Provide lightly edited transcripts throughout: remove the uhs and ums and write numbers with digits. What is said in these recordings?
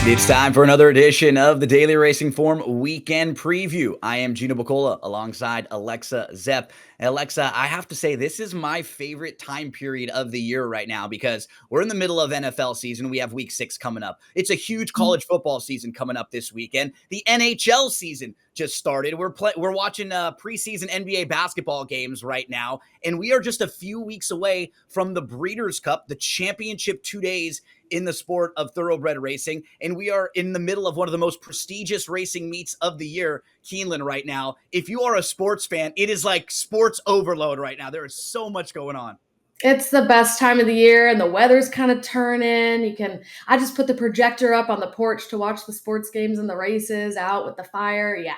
It's time for another edition of the Daily Racing Form Weekend Preview. I am Gino Buccola alongside Alexa Zepp. And Alexa, I have to say, this is my favorite time period of the year right now because we're in the middle of NFL season. We have week 6 coming up. It's a huge college football season coming up this weekend. The NHL season just started. We're watching preseason NBA basketball games right now, and we are just a few weeks away from the Breeders' Cup, the championship 2 days in the sport of thoroughbred racing. And we are in the middle of one of the most prestigious racing meets of the year, Keeneland, right now. If you are a sports fan, it is like sports overload right now. There is so much going on. It's the best time of the year, and the weather's kind of turning. I just put the projector up on the porch to watch the sports games and the races out with the fire. Yeah,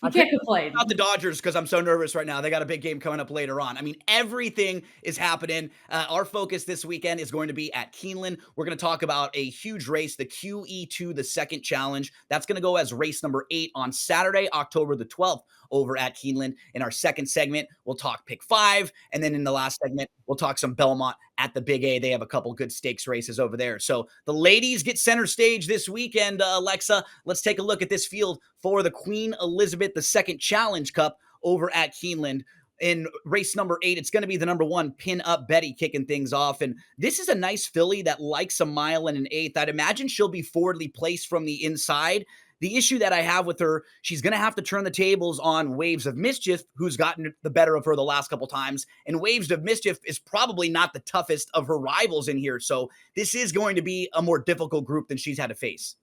you can't complain. About the Dodgers because I'm so nervous right now. They got a big game coming up later on. I mean, everything is happening. Our focus this weekend is going to be at Keeneland. We're going to talk about a huge race, the QE2, the second challenge. That's going to go as race number 8 on Saturday, October the 12th over at Keeneland. In our second segment, we'll talk pick 5. And then in the last segment, we'll talk some Belmont at the Big A. They have a couple good stakes races over there. So the ladies get center stage this weekend. Alexa, let's take a look at this field for the Queen Elizabeth II Challenge Cup over at Keeneland. In race number 8, it's going to be the number 1 Pin Up Betty kicking things off. And this is a nice filly that likes a mile and an eighth. I'd imagine she'll be forwardly placed from the inside. The issue that I have with her, she's going to have to turn the tables on Waves of Mischief, who's gotten the better of her the last couple times. And Waves of Mischief is probably not the toughest of her rivals in here. So this is going to be a more difficult group than she's had to face.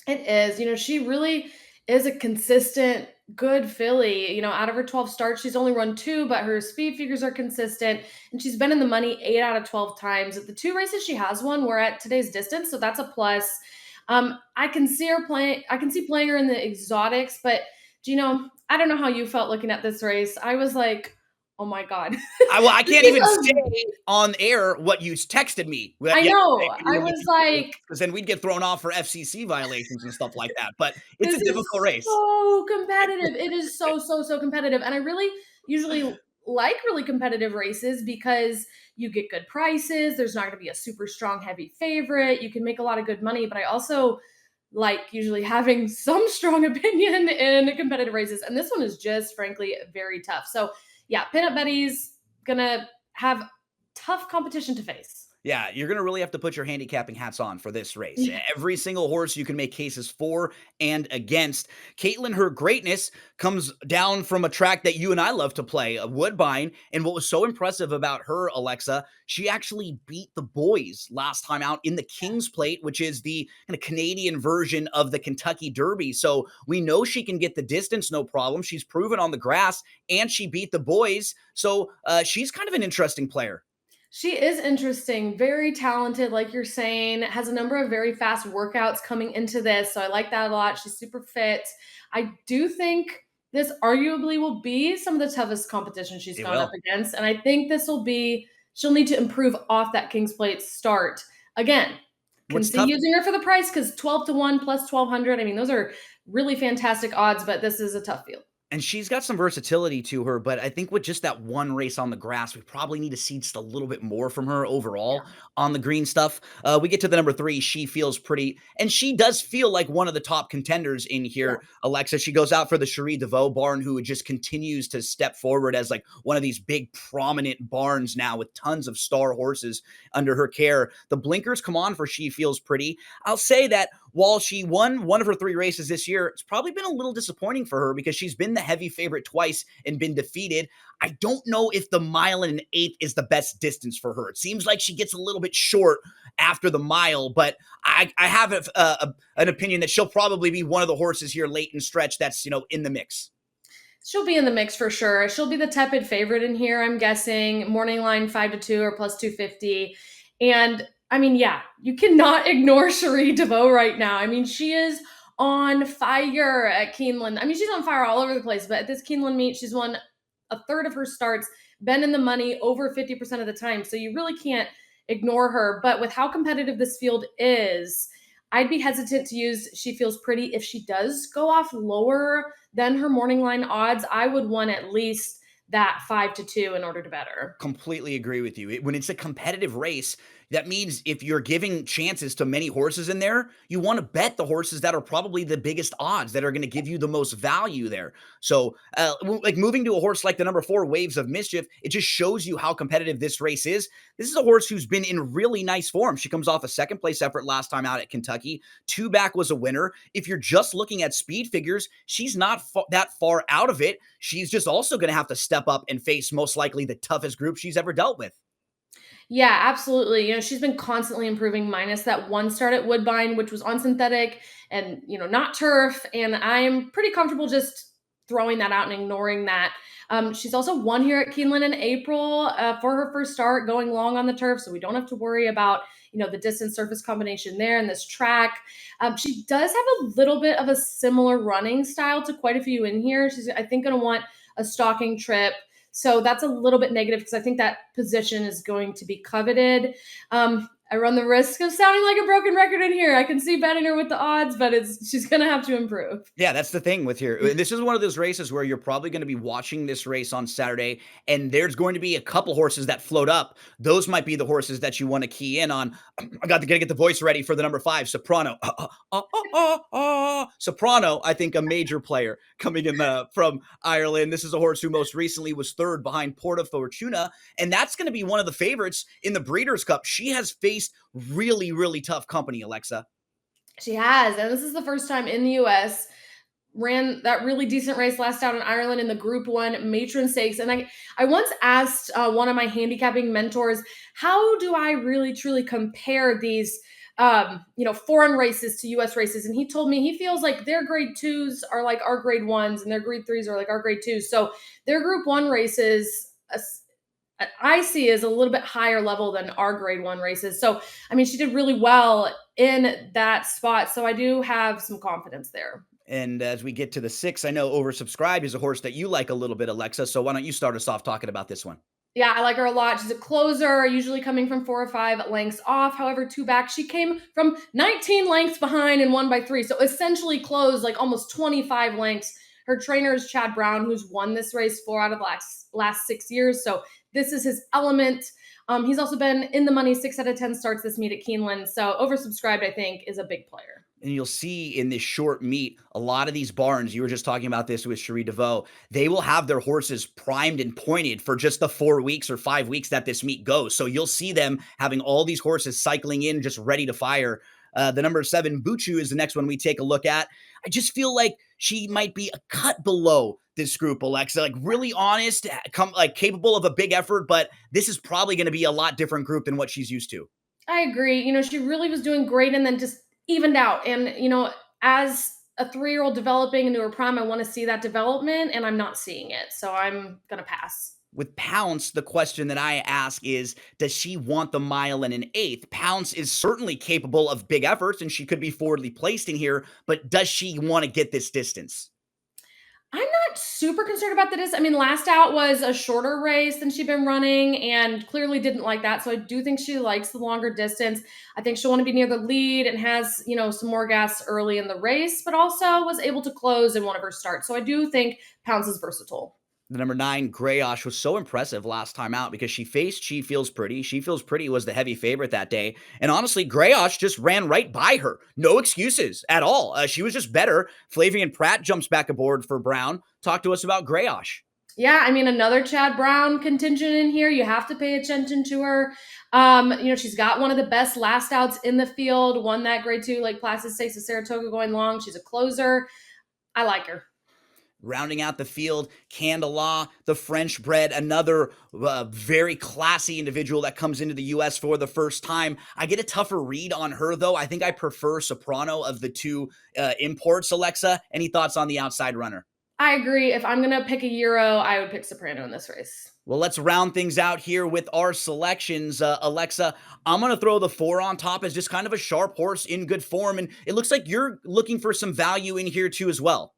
It is. She really is a consistent, good filly. Out of her 12 starts, she's only run 2, but her speed figures are consistent, and she's been in the money 8 out of 12 times. The 2 races she has won were at today's distance, so that's a plus. I can see playing her in the exotics, but Gino, I don't know how you felt looking at this race. I was like, oh my God. I can't even say on air what you texted me. I know. I was like, because then we'd get thrown off for FCC violations and stuff like that. But it's a difficult race. So competitive. It is so competitive. And I really usually like really competitive races because you get good prices. There's not going to be a super strong, heavy favorite. You can make a lot of good money, but I also like usually having some strong opinion in competitive races. And this one is just frankly very tough. So yeah, Pin Up Betty's going to have tough competition to face. Yeah, you're going to really have to put your handicapping hats on for this race. Every single horse you can make cases for and against. Caitlyn, her greatness comes down from a track that you and I love to play, Woodbine. And what was so impressive about her, Alexa, she actually beat the boys last time out in the King's Plate, which is the kind of Canadian version of the Kentucky Derby. So we know she can get the distance, no problem. She's proven on the grass, and she beat the boys. So she's kind of an interesting player. She is interesting, very talented, like you're saying, has a number of very fast workouts coming into this. So I like that a lot. She's super fit. I do think this arguably will be some of the toughest competition she's gone up against. And I think she'll need to improve off that King's Plate start. Again, can see using her for the price because 12-1 plus 1,200. I mean, those are really fantastic odds, but this is a tough field. And she's got some versatility to her, but I think with just that one race on the grass, we probably need to see just a little bit more from her overall on the green stuff. We get to the number 3, She Feels Pretty, and she does feel like one of the top contenders in here, Alexa. She goes out for the Cherie DeVoe barn, who just continues to step forward as like one of these big prominent barns now with tons of star horses under her care. The blinkers come on for She Feels Pretty. I'll say that while she won one of her 3 races this year, it's probably been a little disappointing for her because she's been the heavy favorite twice and been defeated. I don't know if the mile and an eighth is the best distance for her. It seems like she gets a little bit short after the mile, but I have an opinion that she'll probably be one of the horses here late in stretch that's, in the mix. She'll be in the mix for sure. She'll be the tepid favorite in here, I'm guessing. Morning line 5-2 or plus 250. And I mean, yeah, you cannot ignore Cherie DeVoe right now. I mean, she is on fire at Keeneland. I mean, she's on fire all over the place, but at this Keeneland meet, she's won a third of her starts, been in the money over 50% of the time. So you really can't ignore her. But with how competitive this field is, I'd be hesitant to use She Feels Pretty. If she does go off lower than her morning line odds, I would want at least that 5-2 in order to bet her. Completely agree with you. When it's a competitive race, That means if you're giving chances to many horses in there, you want to bet the horses that are probably the biggest odds, that are going to give you the most value there. So, like moving to a horse like the number 4, Waves of Mischief, it just shows you how competitive this race is. This is a horse who's been in really nice form. She comes off a second place effort last time out at Kentucky. 2 back was a winner. If you're just looking at speed figures, she's not that far out of it. She's just also going to have to step up and face most likely the toughest group she's ever dealt with. Yeah, absolutely. She's been constantly improving, minus that one start at Woodbine, which was on synthetic and, not turf. And I'm pretty comfortable just throwing that out and ignoring that. She's also won here at Keeneland in April for her first start, going long on the turf. So we don't have to worry about, the distance surface combination there and this track. She does have a little bit of a similar running style to quite a few in here. She's, I think, going to want a stalking trip. So that's a little bit negative because I think that position is going to be coveted. I run the risk of sounding like a broken record in here. I can see betting her with the odds, but she's going to have to improve. Yeah, that's the thing with here. This is one of those races where you're probably going to be watching this race on Saturday, and there's going to be a couple horses that float up. Those might be the horses that you want to key in on. I got to get the voice ready for the number 5, Soprano. Soprano, I think a major player coming in from Ireland. This is a horse who most recently was 3rd behind Porta Fortuna, and that's going to be one of the favorites in the Breeders' Cup. She has faced really, really tough company, Alexa. She has, and this is the first time in the U.S. Ran that really decent race last out in Ireland in the Group 1 Matron Stakes. And I once asked one of my handicapping mentors, how do I really truly compare these foreign races to U.S. races? And he told me he feels like their grade 2s are like our grade 1s and their grade 3s are like our grade 2s. So their Group 1 races, I see, is a little bit higher level than our grade 1 races. So, I mean, she did really well in that spot. So I do have some confidence there. And as we get to the 6, I know Oversubscribed is a horse that you like a little bit, Alexa. So why don't you start us off talking about this one? Yeah, I like her a lot. She's a closer, usually coming from 4 or 5 lengths off. However, 2 back, she came from 19 lengths behind and won by 3. So essentially closed like almost 25 lengths. Her trainer is Chad Brown, who's won this race 4 out of the last 6 years. So this is his element. He's also been in the money 6 out of 10 starts this meet at Keeneland. So Oversubscribed, I think, is a big player. And you'll see in this short meet, a lot of these barns, you were just talking about this with Cherie DeVoe, they will have their horses primed and pointed for just the 4 weeks or 5 weeks that this meet goes. So you'll see them having all these horses cycling in, just ready to fire. The number 7, Buccola, is the next one we take a look at. I just feel like she might be a cut below this group, Alexa. Like really honest, capable of a big effort, but this is probably going to be a lot different group than what she's used to. I agree. She really was doing great and then just evened out. And, as a 3-year-old developing into her prime, I want to see that development and I'm not seeing it. So I'm going to pass. With Pounce, the question that I ask is, does she want the mile and an eighth? Pounce is certainly capable of big efforts and she could be forwardly placed in here, but does she want to get this distance? I'm not super concerned about the distance. I mean, last out was a shorter race than she'd been running and clearly didn't like that. So I do think she likes the longer distance. I think she'll want to be near the lead and has, some more gas early in the race, but also was able to close in one of her starts. So I do think Pounce is versatile. The number 9, Gros, was so impressive last time out because she faced She Feels Pretty. She Feels Pretty was the heavy favorite that day. And honestly, Gros just ran right by her. No excuses at all. She was just better. Flavian Pratt jumps back aboard for Brown. Talk to us about Gros. Yeah, I mean, another Chad Brown contingent in here. You have to pay attention to her. She's got one of the best last outs in the field. Won that grade 2 Lake Placid Stakes at Saratoga going long. She's a closer. I like her. Rounding out the field, Candela, the French bred, another very classy individual that comes into the U.S. for the first time. I get a tougher read on her, though. I think I prefer Soprano of the 2 imports. Alexa, any thoughts on the outside runner? I agree. If I'm going to pick a Euro, I would pick Soprano in this race. Well, let's round things out here with our selections. Alexa, I'm going to throw the 4 on top as just kind of a sharp horse in good form. And it looks like you're looking for some value in here, too, as well.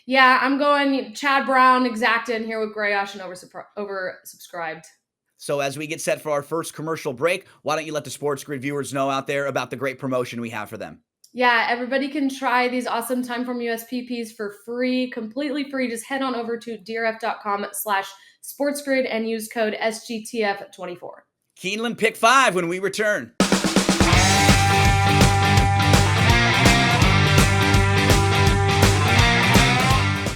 Yeah, I'm going Chad Brown, exacted in here with Gros and oversubscribed. So as we get set for our first commercial break, why don't you let the SportsGrid viewers know out there about the great promotion we have for them? Yeah, everybody can try these awesome Timeform USPPs for free, completely free. Just head on over to drf.com/sportsgrid and use code SGTF24. Keeneland pick 5 when we return.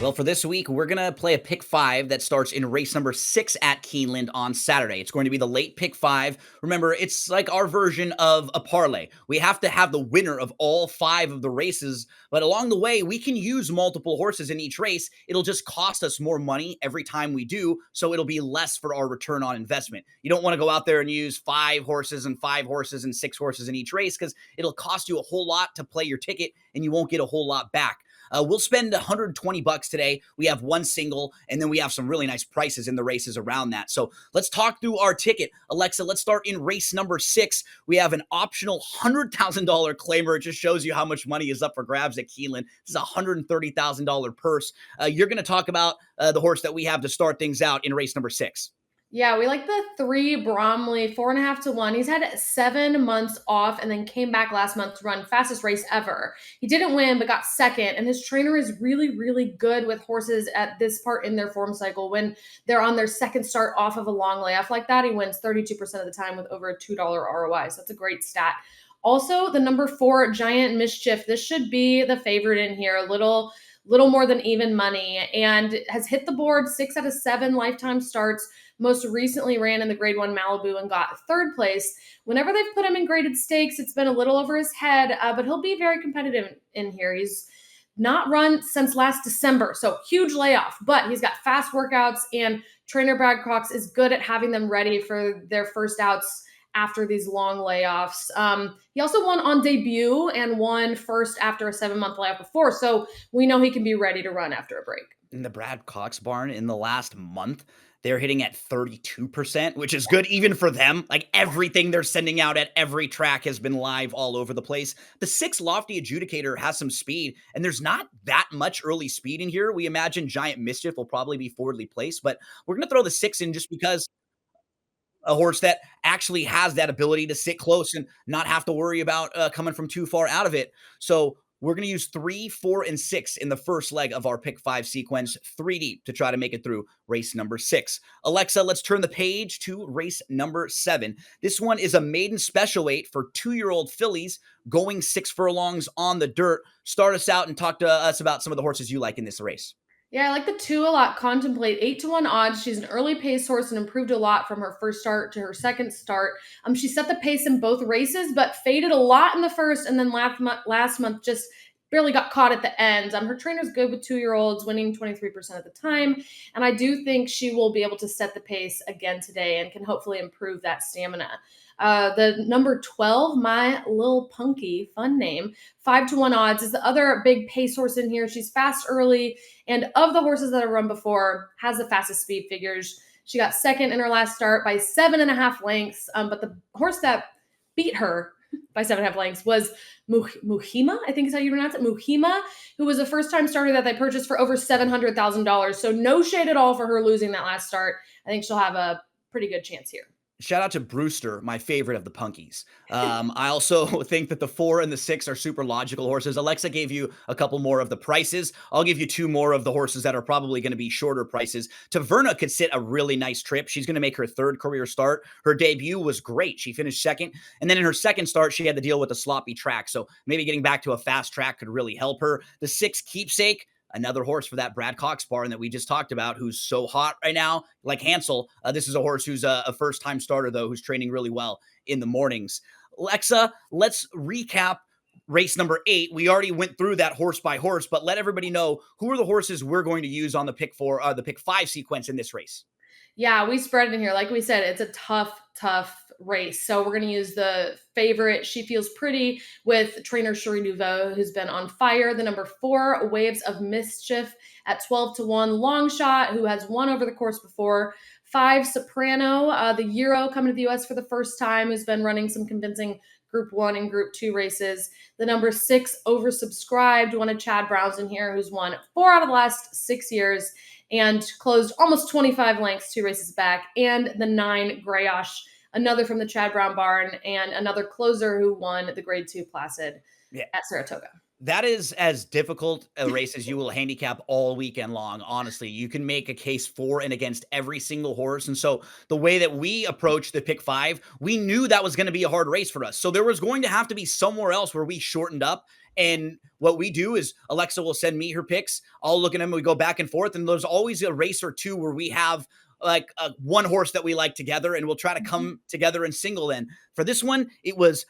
Well, for this week, we're going to play a pick 5 that starts in race number 6 at Keeneland on Saturday. It's going to be the late pick 5. Remember, it's like our version of a parlay. We have to have the winner of all 5 of the races, but along the way, we can use multiple horses in each race. It'll just cost us more money every time we do, so it'll be less for our return on investment. You don't want to go out there and use 5 horses and 5 horses and 6 horses in each race because it'll cost you a whole lot to play your ticket and you won't get a whole lot back. We'll spend $120 today. We have one single, and then we have some really nice prices in the races around that. So let's talk through our ticket. Alexa, let's start in race number 6. We have an optional $100,000 claimer. It just shows you how much money is up for grabs at Keeneland. This is a $130,000 purse. You're going to talk about the horse that we have to start things out in race number 6. Yeah, we like the 3 Bromley, 4.5 to 1. He's had 7 months off and then came back last month to run fastest race ever. He didn't win, but got second. And his trainer is really, really good with horses at this part in their form cycle. When they're on their second start off of a long layoff like that, he wins 32% of the time with over a $2 ROI. So that's a great stat. Also, the number 4 Giant Mischief. This should be the favorite in here. A little more than even money, and has hit the board 6 out of 7 lifetime starts. Most recently ran in the grade 1 Malibu and got 3rd place. Whenever they've put him in graded stakes, it's been a little over his head, but he'll be very competitive in here. He's not run since last December, so huge layoff, but he's got fast workouts, and trainer Brad Cox is good at having them ready for their first outs after these long layoffs. He also won on debut and won first after a 7-month layoff before, so we know he can be ready to run after a break. In the Brad Cox barn in the last month, they're hitting at 32%, which is good even for them. Like everything they're sending out at every track has been live all over the place. The 6 Lofty Adjudicator has some speed, and there's not that much early speed in here. We imagine Giant Mischief will probably be forwardly placed, but we're going to throw the 6 in just because a horse that actually has that ability to sit close and not have to worry about coming from too far out of it. So we're going to use 3, 4, and 6 in the first leg of our pick 5 sequence, 3 deep, to try to make it through race number 6. Alexa, let's turn the page to race number 7. This one is a maiden special weight for 2-year-old fillies going 6 furlongs on the dirt. Start us out and talk to us about some of the horses you like in this race. Yeah, I like the 2 a lot. Contemplate 8 to 1 odds. She's an early pace horse and improved a lot from her first start to her second start. She set the pace in both races, but faded a lot in the first, and then last month just barely got caught at the end. Her trainer's good with 2-year-olds, winning 23% of the time, and I do think she will be able to set the pace again today and can hopefully improve that stamina. The number 12, My Lil Punky, fun name, 5 to 1 odds, is the other big pace horse in here. She's fast early, and of the horses that have run before, has the fastest speed figures. She got second in her last start by 7.5 lengths, but the horse that beat her by 7.5 lengths was Muhima, I think is how you pronounce it, Muhima, who was a first-time starter that they purchased for over $700,000. So no shade at all for her losing that last start. I think she'll have a pretty good chance here. Shout out to Brewster, my favorite of the punkies. I also think that the 4 and the 6 are super logical horses. Alexa gave you a couple more of the prices. I'll give you 2 more of the horses that are probably going to be shorter prices. Taverna could sit a really nice trip. She's going to make her 3rd career start. Her debut was great. She finished 2nd. And then in her 2nd start, she had to deal with a sloppy track. So maybe getting back to a fast track could really help her. The 6 Keepsake, another horse for that Brad Cox barn that we just talked about, who's so hot right now, like Hansel. This is a horse who's a first-time starter, though, who's training really well in the mornings. Alexa, let's recap race number 8. We already went through that horse by horse, but let everybody know who are the horses we're going to use on the pick 5 sequence in this race. Yeah, we spread it in here. Like we said, it's a tough race. So we're going to use the favorite, She Feels Pretty, with trainer Cherie Nouveau, who's been on fire. The number 4, Waves of Mischief, at 12 to 1. Long Shot, who has won over the course before. 5, Soprano, the Euro coming to the U.S. for the first time, who's been running some convincing Group 1 and Group 2 races. The number 6, Oversubscribed, one of Chad Brown's in here, who's won 4 out of the last 6 years and closed almost 25 lengths 2 races back. And the 9, Grayosh, another from the Chad Brown barn, and another closer who won the Grade 2 Placid at Saratoga. That is as difficult a race as you will handicap all weekend long, honestly. You can make a case for and against every single horse, and so the way that we approached the pick 5, we knew that was gonna be a hard race for us, so there was going to have to be somewhere else where we shortened up, and what we do is Alexa will send me her picks, I'll look at them, we go back and forth, and there's always a race or 2 where we have, like, one horse that we like together, and we'll try to come together and single in. For this one, it was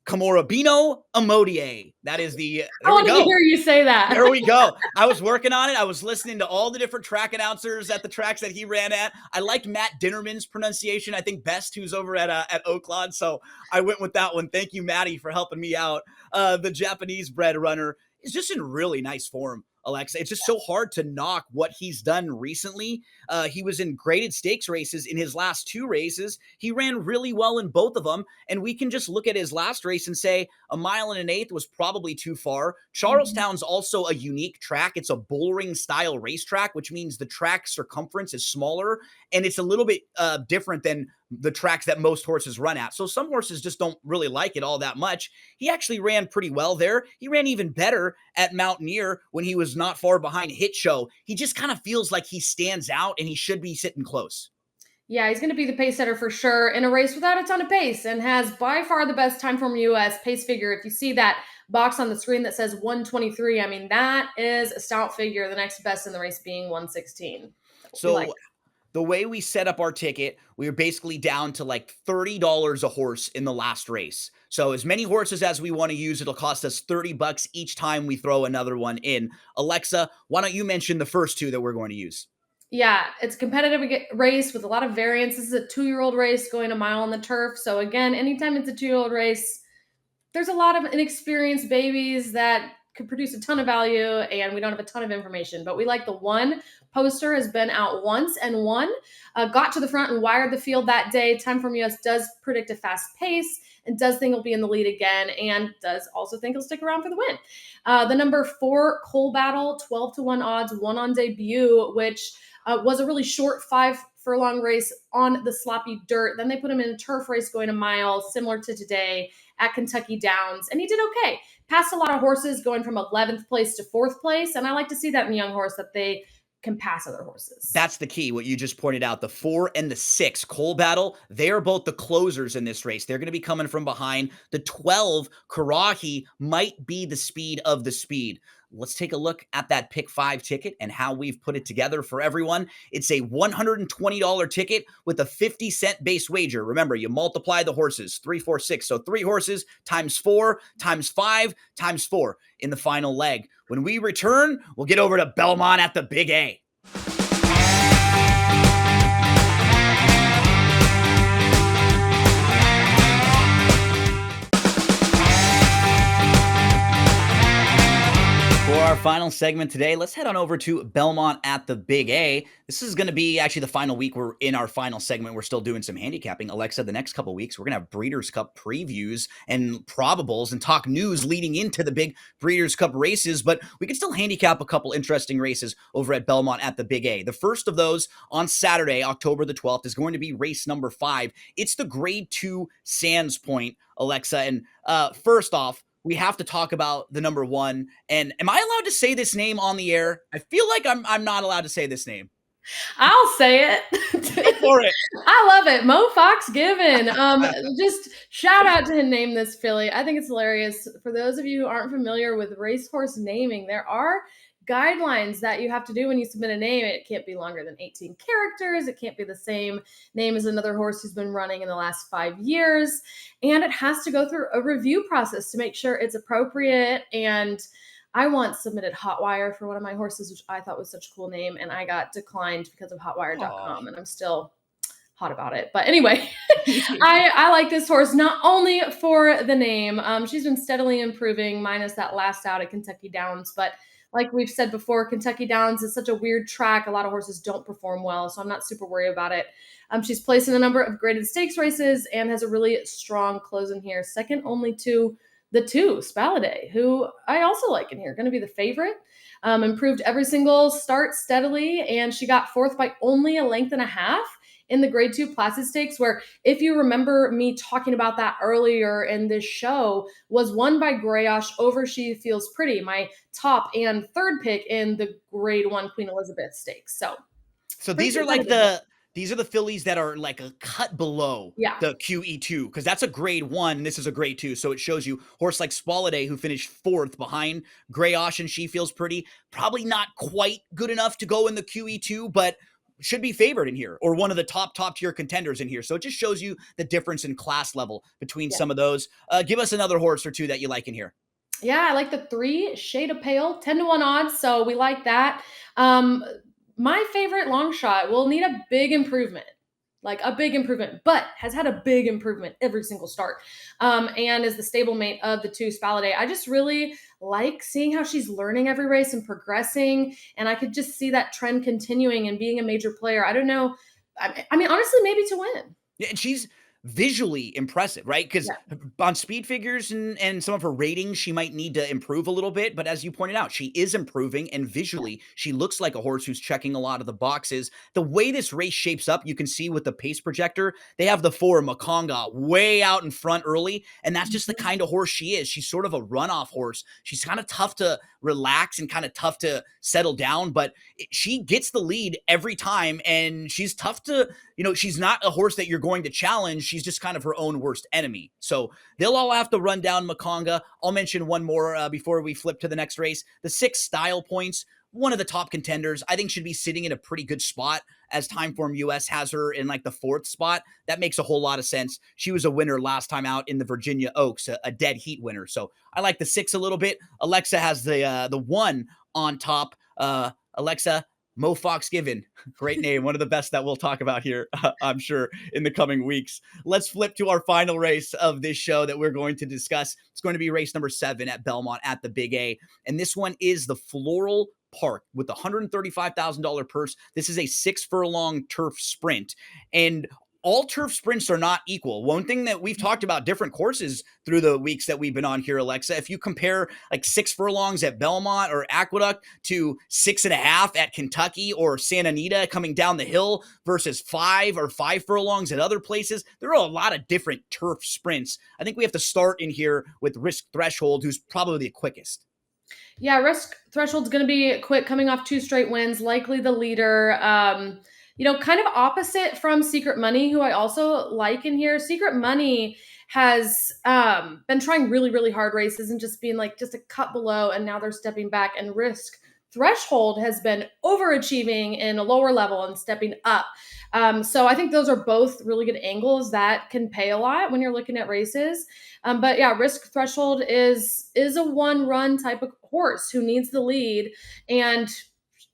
Comorabino Amodier. That is the I there we wanted to go. hear you say that. There we go. I was working on it. I was listening to all the different track announcers at the tracks that he ran at. I liked Matt Dinnerman's pronunciation, I think best, who's over at Oaklawn. So I went with that one. Thank you, Maddie, for helping me out. The Japanese bred runner is just in really nice form, Alexa. It's just so hard to knock what he's done recently. He was in graded stakes races in his last 2 races. He ran really well in both of them. And we can just look at his last race and say a 1.125 was probably too far. Charlestown's also a unique track. It's a bullring style racetrack, which means the track circumference is smaller and it's a little bit different than the tracks that most horses run at. So some horses just don't really like it all that much. He actually ran pretty well there. He ran even better at Mountaineer when he was not far behind Hit Show. He just kind of feels like he stands out and he should be sitting close. Yeah, he's going to be the pace setter for sure in a race without a ton of pace, and has by far the best time from US pace figure. If you see that box on the screen that says 123, I mean, that is a stout figure. The next best in the race being 116. So the way we set up our ticket, we were basically down to like $30 a horse in the last race. So as many horses as we want to use, it'll cost us $30 each time we throw another one in. Alexa, why don't you mention the first 2 that we're going to use? Yeah, it's a competitive race with a lot of variance. This is a 2-year-old race going a mile on the turf. So again, anytime it's a 2-year-old race, there's a lot of inexperienced babies that could produce a ton of value, and we don't have a ton of information. But we like the one. Poster has been out once and won. Got to the front and wired the field that day. Time from US does predict a fast pace and does think he'll be in the lead again, and does also think he'll stick around for the win. The number 4, Coal Battle, 12-1 odds, won on debut, which was a really short 5-furlong race on the sloppy dirt. Then they put him in a turf race going a mile, similar to today at Kentucky Downs, and he did okay. Passed a lot of horses, going from 11th place to 4th place, and I like to see that in a young horse, that they can pass other horses. That's the key, what you just pointed out. The 4 and the 6, Coal Battle, they are both the closers in this race. They're going to be coming from behind. The 12, Karahi, might be the speed of the speed. Let's take a look at that pick 5 ticket and how we've put it together for everyone. It's a $120 ticket with a 50-cent base wager. Remember, you multiply the horses, 3, 4, 6. So 3 horses times 4 times 5 times 4 in the final leg. When we return, we'll get over to Belmont at the Big A. For our final segment today, let's head on over to Belmont at the Big A. This is going to be actually the final week we're in our final segment. We're still doing some handicapping. Alexa, the next couple weeks, we're going to have Breeders' Cup previews and probables and talk news leading into the big Breeders' Cup races, but we can still handicap a couple interesting races over at Belmont at the Big A. The first of those on Saturday, October the 12th, is going to be race number 5. It's the Grade 2 Sands Point, Alexa. And first off, we have to talk about the number 1. And am I allowed to say this name on the air? I feel like I'm not allowed to say this name. I'll say it. Go for it. I love it. Mo Fox Given. Just shout out to him name this filly. I think it's hilarious. For those of you who aren't familiar with racehorse naming, there are guidelines that you have to do when you submit a name. It can't be longer than 18 characters. It can't be the same name as another horse who's been running in the last 5 years. And it has to go through a review process to make sure it's appropriate. And I once submitted Hotwire for one of my horses, which I thought was such a cool name, and I got declined because of hotwire.com, and I'm still hot about it. But anyway, I like this horse not only for the name. She's been steadily improving, minus that last out at Kentucky Downs, but like we've said before, Kentucky Downs is such a weird track. A lot of horses don't perform well, so I'm not super worried about it. She's placed in a number of graded stakes races and has a really strong close in here, second only to the 2, Spaladay, who I also like in here, going to be the favorite. Improved every single start steadily, and she got 4th by only a length and a half in the grade 2 Placid Stakes, where if you remember me talking about that earlier in this show, was won by Gros over She Feels Pretty, my top and third pick in the grade 1 Queen Elizabeth Stakes. So Pretty these are like competitive. these are the fillies that are like a cut below Yeah. the QE2, because that's a grade 1 and this is a grade 2. So it shows you horse like Spaladay, who finished 4th behind Gros and She Feels Pretty, probably not quite good enough to go in the QE2, but should be favored in here, or one of the top tier contenders in here. So it just shows you the difference in class level between Yeah. some of those. Give us another horse or two that you like in here. Yeah, I like the 3 Shade of Pale, 10-1 odds, so we like that. Um, my favorite long shot will need a big improvement, like a big improvement, but has had a big improvement every single start. And is the stablemate of the 2 Spaladay. I just really like seeing how she's learning every race and progressing, and I could just see that trend continuing and being a major player. I don't know. I mean, honestly, maybe to win. Yeah, and she's visually impressive, right? Because Yeah. on speed figures and some of her ratings, she might need to improve a little bit. But as you pointed out, she is improving, and visually, she looks like a horse who's checking a lot of the boxes. The way this race shapes up, you can see with the pace projector, they have the 4 Makonga way out in front early, and that's just the Mhm. kind of horse she is. She's sort of a runoff horse. She's kind of tough to relax and kind of tough to settle down, but she gets the lead every time, and she's tough to, she's not a horse that you're going to challenge. She's just kind of her own worst enemy. So they'll all have to run down Makonga. I'll mention one more before we flip to the next race. The 6 Style Points, one of the top contenders, I think should be sitting in a pretty good spot, as Timeform US has her in like the 4th spot. That makes a whole lot of sense. She was a winner last time out in the Virginia Oaks, a dead heat winner. So I like the 6 a little bit. Alexa has the 1 on top. Alexa, Mo Fox Given. Great name. One of the best that we'll talk about here, I'm sure, in the coming weeks. Let's flip to our final race of this show that we're going to discuss. It's going to be race number 7 at Belmont at the Big A. And this one is the Floral Park with a $135,000 purse. This is a 6 furlong turf sprint. And all turf sprints are not equal. One thing that we've talked about different courses through the weeks that we've been on here, Alexa, if you compare like 6 furlongs at Belmont or Aqueduct to 6.5 at Kentucky or Santa Anita coming down the hill versus 5 or 5 furlongs at other places, there are a lot of different turf sprints. I think we have to start in here with Risk Threshold, who's probably the quickest. Yeah, Risk Threshold's going to be quick, coming off 2 straight wins, likely the leader. Kind of opposite from Secret Money, who I also like in here. Secret Money has been trying really, really hard races and just being like just a cut below, and now they're stepping back. And Risk Threshold has been overachieving in a lower level and stepping up. So I think those are both really good angles that can pay a lot when you're looking at races. But yeah, Risk Threshold is a one run type of horse who needs the lead and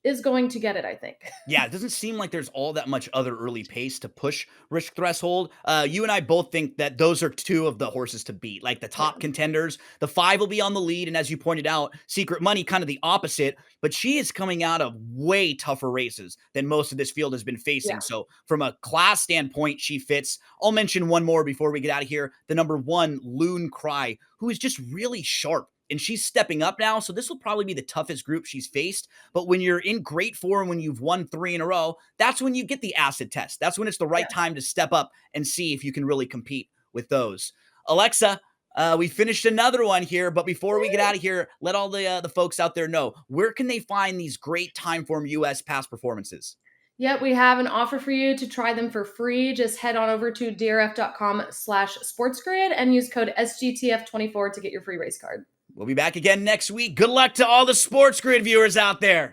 is going to get it, I think. Yeah, it doesn't seem like there's all that much other early pace to push Risk Threshold. You and I both think that those are 2 of the horses to beat, like the top Yeah. contenders. The 5 will be on the lead, and as you pointed out, Secret Money kind of the opposite, but she is coming out of way tougher races than most of this field has been facing. Yeah. So from a class standpoint, she fits. I'll mention one more before we get out of here. The number 1, Loon Cry, who is just really sharp. And she's stepping up now, so this will probably be the toughest group she's faced. But when you're in great form, when you've won 3 in a row, that's when you get the acid test. That's when it's the right time to step up and see if you can really compete with those. Alexa, we finished another one here, but before we get out of here, let all the folks out there know, where can they find these great Timeform US past performances? Yep, we have an offer for you to try them for free. Just head on over to drf.com/sportsgrid and use code SGTF24 to get your free race card. We'll be back again next week. Good luck to all the Sports Grid viewers out there.